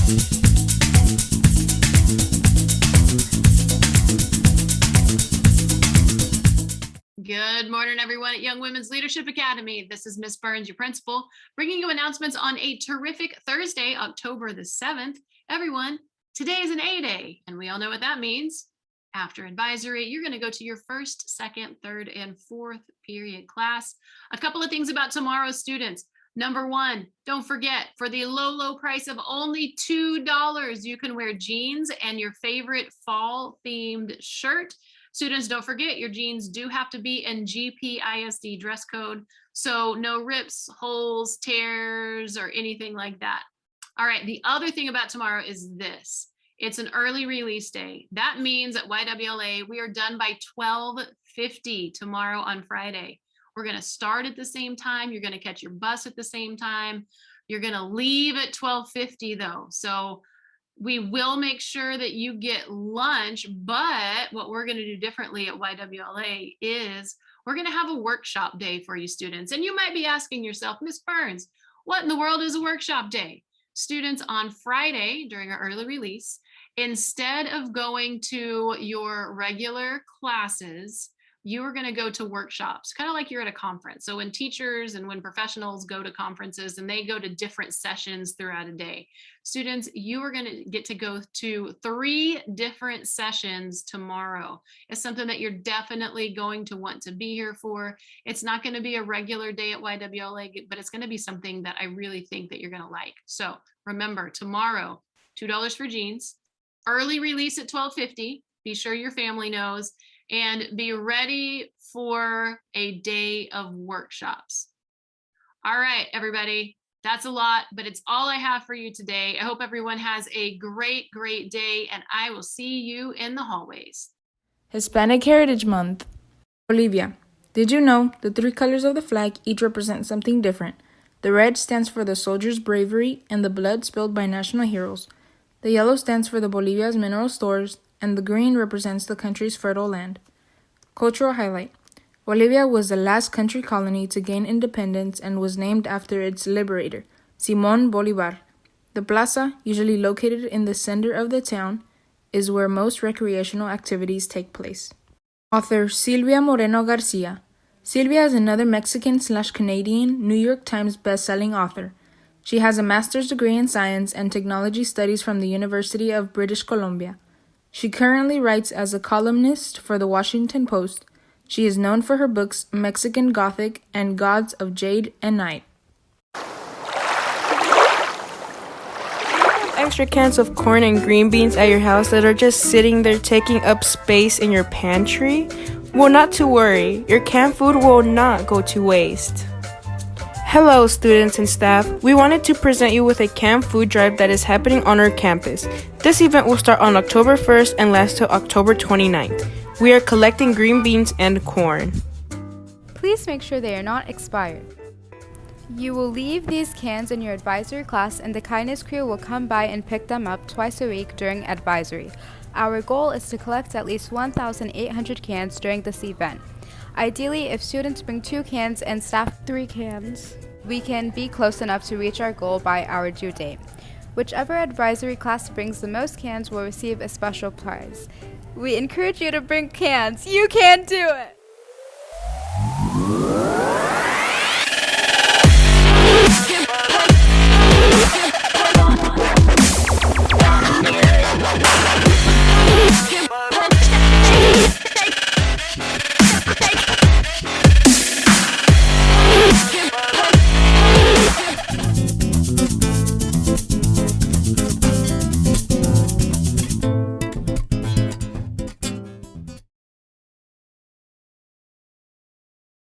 Good morning, everyone at Young Women's Leadership Academy. This is Miss Burns, your principal, bringing you announcements on a terrific Thursday, October the 7th. Everyone, today is an A day, and we all know what that means. After advisory, you're going to go to your first, second, third, and fourth period class. A couple of things about tomorrow's students. Number one, don't forget, for the low price of only $2, you can wear jeans and your favorite fall-themed shirt. Students, don't forget, your jeans do have to be in GPISD dress code, so no rips, holes, tears, or anything like that. All right, the other thing about tomorrow is this. It's an early release day. That means at YWLA, we are done by 12:50 tomorrow on Friday. We're going to start at the same time. You're going to catch your bus at the same time. You're going to leave at 12:50 though. So we will make sure that you get lunch, but what we're going to do differently at YWLA is we're going to have a workshop day for you students. And you might be asking yourself, Miss Burns, what in the world is a workshop day? Students, on Friday during our early release, instead of going to your regular classes, you are going to go to workshops, kind of like you're at a conference. So when teachers and when professionals go to conferences and they go to different sessions throughout a day, students, you are going to get to go to 3 different sessions tomorrow. It's something that you're definitely going to want to be here for. It's not going to be a regular day at YWLA, but it's going to be something that I really think that you're going to like. So remember, tomorrow, $2 for jeans, early release at 12:50. Be sure your family knows. And be ready for a day of workshops. All right, everybody, that's a lot, but it's all I have for you today. I hope everyone has a great day, and I will see you in the hallways. Hispanic Heritage Month. Bolivia. Did you know the 3 colors of the flag each represent something different? The red stands for the soldiers' bravery and the blood spilled by national heroes. The yellow stands for the Bolivia's mineral stores, and the green represents the country's fertile land. Cultural highlight. Bolivia was the last country colony to gain independence and was named after its liberator, Simón Bolívar. The plaza, usually located in the center of the town, is where most recreational activities take place. Author Silvia Moreno Garcia. Sylvia is another Mexican/Canadian New York Times best-selling author. She has a master's degree in science and technology studies from the University of British Columbia. She currently writes as a columnist for the Washington Post. She is known for her books Mexican Gothic and Gods of Jade and Night. Extra cans of corn and green beans at your house that are just sitting there taking up space in your pantry? Well, not to worry. Your canned food will not go to waste. Hello, students and staff. We wanted to present you with a canned food drive that is happening on our campus. This event will start on October 1st and last till October 29th. We are collecting green beans and corn. Please make sure they are not expired. You will leave these cans in your advisory class, and the kindness crew will come by and pick them up twice a week during advisory. Our goal is to collect at least 1,800 cans during this event. Ideally, if students bring 2 cans and staff 3 cans, we can be close enough to reach our goal by our due date. Whichever advisory class brings the most cans will receive a special prize. We encourage you to bring cans. You can do it!